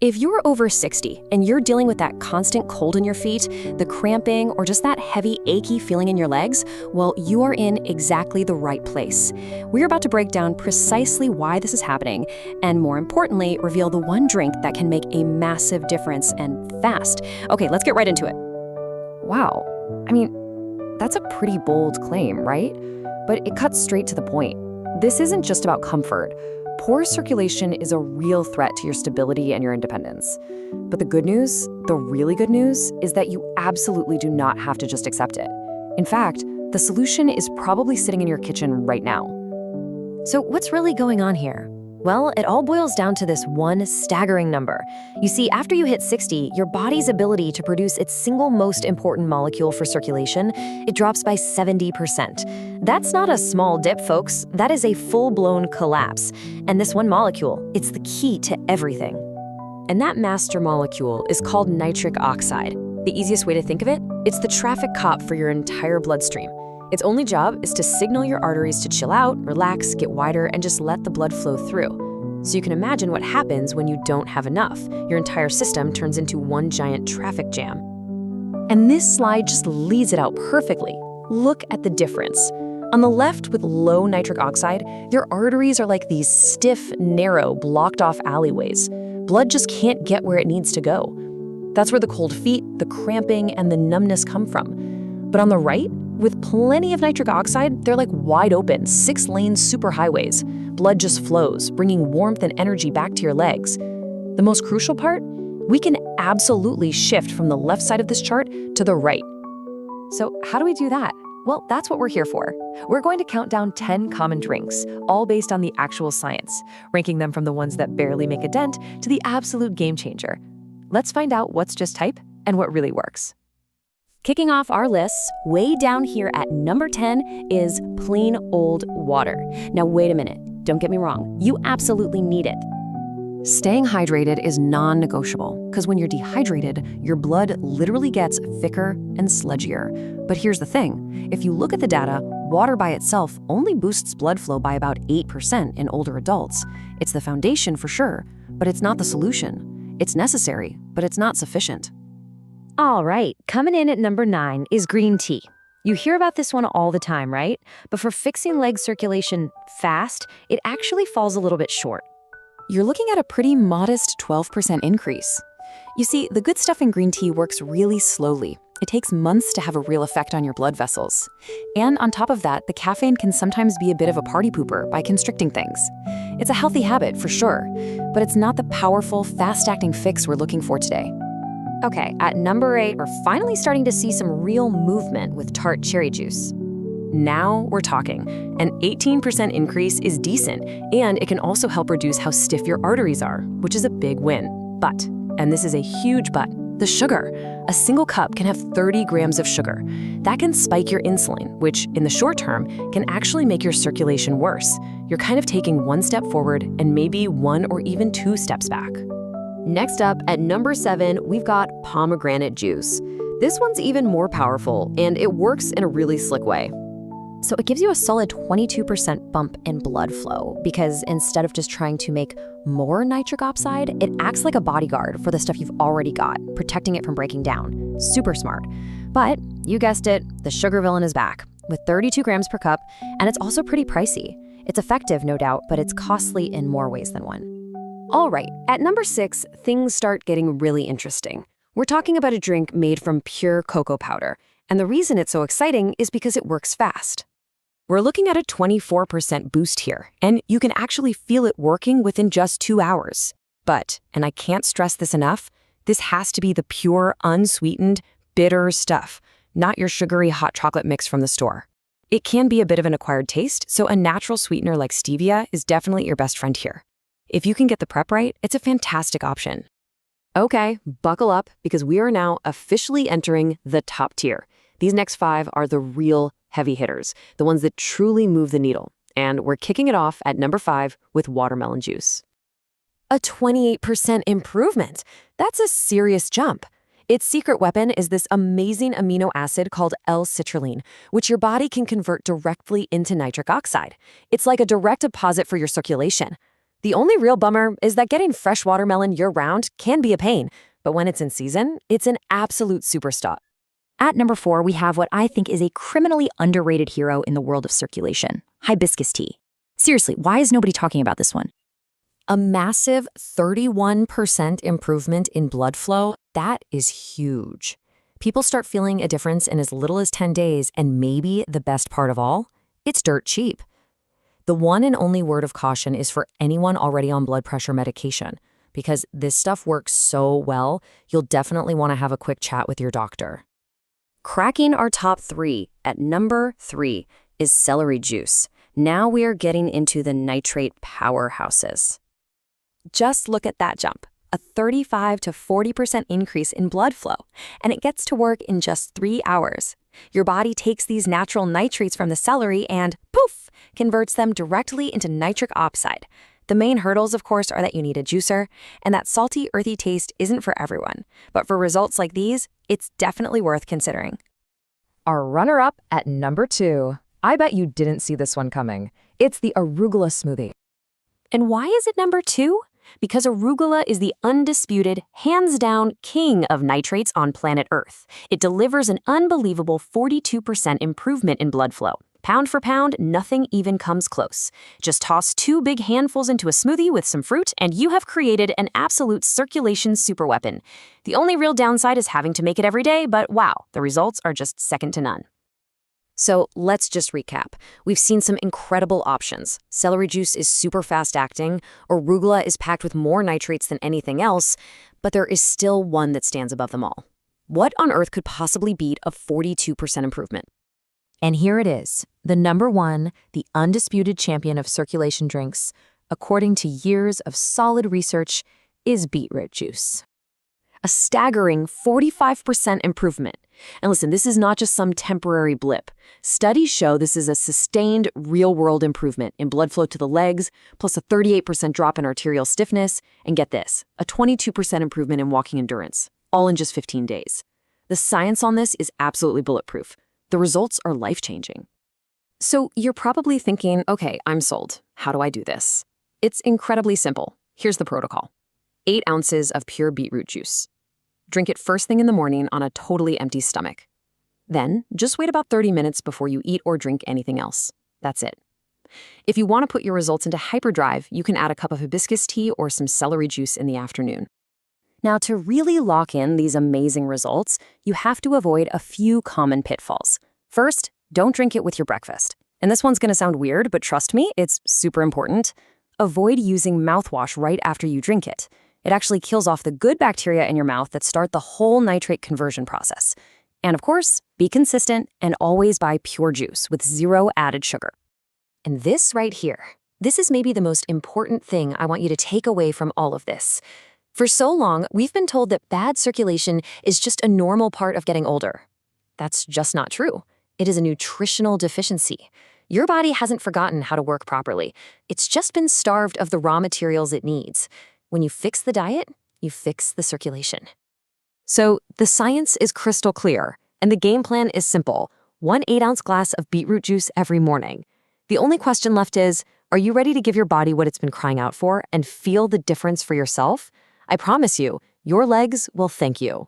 If you're over 60 and you're dealing with that constant cold in your feet, the cramping, or just that heavy, achy feeling in your legs, well, you are in exactly the right place. We're about to break down precisely why this is happening, and more importantly, reveal the one drink that can make a massive difference and fast. Okay, let's get right into it. Wow. I mean, that's a pretty bold claim, right? But it cuts straight to the point. This isn't just about comfort. Poor circulation is a real threat to your stability and your independence. But the good news, the really good news, is that you absolutely do not have to just accept it. In fact, the solution is probably sitting in your kitchen right now. So what's really going on here? Well, it all boils down to this one staggering number. You see, after you hit 60, your body's ability to produce its single most important molecule for circulation, it drops by 70%. That's not a small dip, folks. That is a full-blown collapse. And this one molecule, it's the key to everything. And that master molecule is called nitric oxide. The easiest way to think of it, it's the traffic cop for your entire bloodstream. Its only job is to signal your arteries to chill out, relax, get wider, and just let the blood flow through. So you can imagine what happens when you don't have enough. Your entire system turns into one giant traffic jam. And this slide just leads it out perfectly. Look at the difference. On the left, with low nitric oxide, your arteries are like these stiff, narrow, blocked-off alleyways. Blood just can't get where it needs to go. That's where the cold feet, the cramping, and the numbness come from. But on the right, with plenty of nitric oxide, they're like wide open, 6-lane superhighways. Blood just flows, bringing warmth and energy back to your legs. The most crucial part? We can absolutely shift from the left side of this chart to the right. So how do we do that? Well, that's what we're here for. We're going to count down 10 common drinks, all based on the actual science, ranking them from the ones that barely make a dent to the absolute game changer. Let's find out what's just hype and what really works. Kicking off our lists, way down here at number 10 is plain old water. Now wait a minute, don't get me wrong, you absolutely need it. Staying hydrated is non-negotiable, because when you're dehydrated, your blood literally gets thicker and sludgier. But here's the thing, if you look at the data, water by itself only boosts blood flow by about 8% in older adults. It's the foundation for sure, but it's not the solution. It's necessary, but it's not sufficient. All right, coming in at number 9 is green tea. You hear about this one all the time, right? But for fixing leg circulation fast, it actually falls a little bit short. You're looking at a pretty modest 12% increase. You see, the good stuff in green tea works really slowly. It takes months to have a real effect on your blood vessels. And on top of that, the caffeine can sometimes be a bit of a party pooper by constricting things. It's a healthy habit, for sure, but it's not the powerful, fast-acting fix we're looking for today. Okay, at number 8, we're finally starting to see some real movement with tart cherry juice. Now we're talking. An 18% increase is decent, and it can also help reduce how stiff your arteries are, which is a big win. But, and this is a huge but, the sugar. A single cup can have 30 grams of sugar. That can spike your insulin, which, in the short term, can actually make your circulation worse. You're kind of taking one step forward and maybe 1 or even 2 steps back. Next up, at number 7, we've got pomegranate juice. This one's even more powerful, and it works in a really slick way. So it gives you a solid 22% bump in blood flow, because instead of just trying to make more nitric oxide, it acts like a bodyguard for the stuff you've already got, protecting it from breaking down. Super smart. But, you guessed it, the sugar villain is back, with 32 grams per cup, and it's also pretty pricey. It's effective, no doubt, but it's costly in more ways than one. All right, at number 6, things start getting really interesting. We're talking about a drink made from pure cocoa powder, and the reason it's so exciting is because it works fast. We're looking at a 24% boost here, and you can actually feel it working within just 2 hours. But, and I can't stress this enough, this has to be the pure, unsweetened, bitter stuff, not your sugary hot chocolate mix from the store. It can be a bit of an acquired taste, so a natural sweetener like stevia is definitely your best friend here. If you can get the prep right, it's a fantastic option. Okay, buckle up, because we are now officially entering the top tier. These next 5 are the real heavy hitters, the ones that truly move the needle. And we're kicking it off at number 5 with watermelon juice. A 28% improvement. That's a serious jump. Its secret weapon is this amazing amino acid called L-citrulline, which your body can convert directly into nitric oxide. It's like a direct deposit for your circulation. The only real bummer is that getting fresh watermelon year-round can be a pain, but when it's in season, it's an absolute superstar. At number 4, we have what I think is a criminally underrated hero in the world of circulation, hibiscus tea. Seriously, why is nobody talking about this one? A massive 31% improvement in blood flow, that is huge. People start feeling a difference in as little as 10 days, and maybe the best part of all, it's dirt cheap. The one and only word of caution is for anyone already on blood pressure medication, because this stuff works so well, you'll definitely want to have a quick chat with your doctor. Cracking our top 3, at number 3 is celery juice. Now we are getting into the nitrate powerhouses. Just look at that jump, a 35 to 40% increase in blood flow, and it gets to work in just 3 hours. Your body takes these natural nitrates from the celery and, poof, converts them directly into nitric oxide. The main hurdles, of course, are that you need a juicer, and that salty, earthy taste isn't for everyone. But for results like these, it's definitely worth considering. Our runner-up at number 2. I bet you didn't see this one coming. It's the Arugula smoothie. And why is it number 2? Because arugula is the undisputed, hands-down king of nitrates on planet Earth. It delivers an unbelievable 42% improvement in blood flow. Pound for pound, nothing even comes close. Just toss 2 big handfuls into a smoothie with some fruit, and you have created an absolute circulation superweapon. The only real downside is having to make it every day, but wow, the results are just second to none. So let's just recap. We've seen some incredible options. Celery juice is super fast-acting, arugula is packed with more nitrates than anything else, but there is still one that stands above them all. What on earth could possibly beat a 42% improvement? And here it is, the number 1, the undisputed champion of circulation drinks, according to years of solid research, is beetroot juice. A staggering 45% improvement. And listen, this is not just some temporary blip. Studies show this is a sustained, real-world improvement in blood flow to the legs, plus a 38% drop in arterial stiffness, and get this, a 22% improvement in walking endurance, all in just 15 days. The science on this is absolutely bulletproof. The results are life-changing. So you're probably thinking, okay, I'm sold. How do I do this? It's incredibly simple. Here's the protocol. 8 ounces of pure beetroot juice. Drink it first thing in the morning on a totally empty stomach. Then, just wait about 30 minutes before you eat or drink anything else. That's it. If you want to put your results into hyperdrive, you can add a cup of hibiscus tea or some celery juice in the afternoon. Now, to really lock in these amazing results, you have to avoid a few common pitfalls. First, don't drink it with your breakfast. And this one's going to sound weird, but trust me, it's super important. Avoid using mouthwash right after you drink it. It actually kills off the good bacteria in your mouth that start the whole nitrate conversion process. And of course, be consistent and always buy pure juice with 0 added sugar. And this right here, this is maybe the most important thing I want you to take away from all of this. For so long, we've been told that bad circulation is just a normal part of getting older. That's just not true. It is a nutritional deficiency. Your body hasn't forgotten how to work properly. It's just been starved of the raw materials it needs. When you fix the diet, you fix the circulation. So the science is crystal clear, and the game plan is simple. 1 8-ounce glass of beetroot juice every morning. The only question left is, are you ready to give your body what it's been crying out for and feel the difference for yourself? I promise you, your legs will thank you.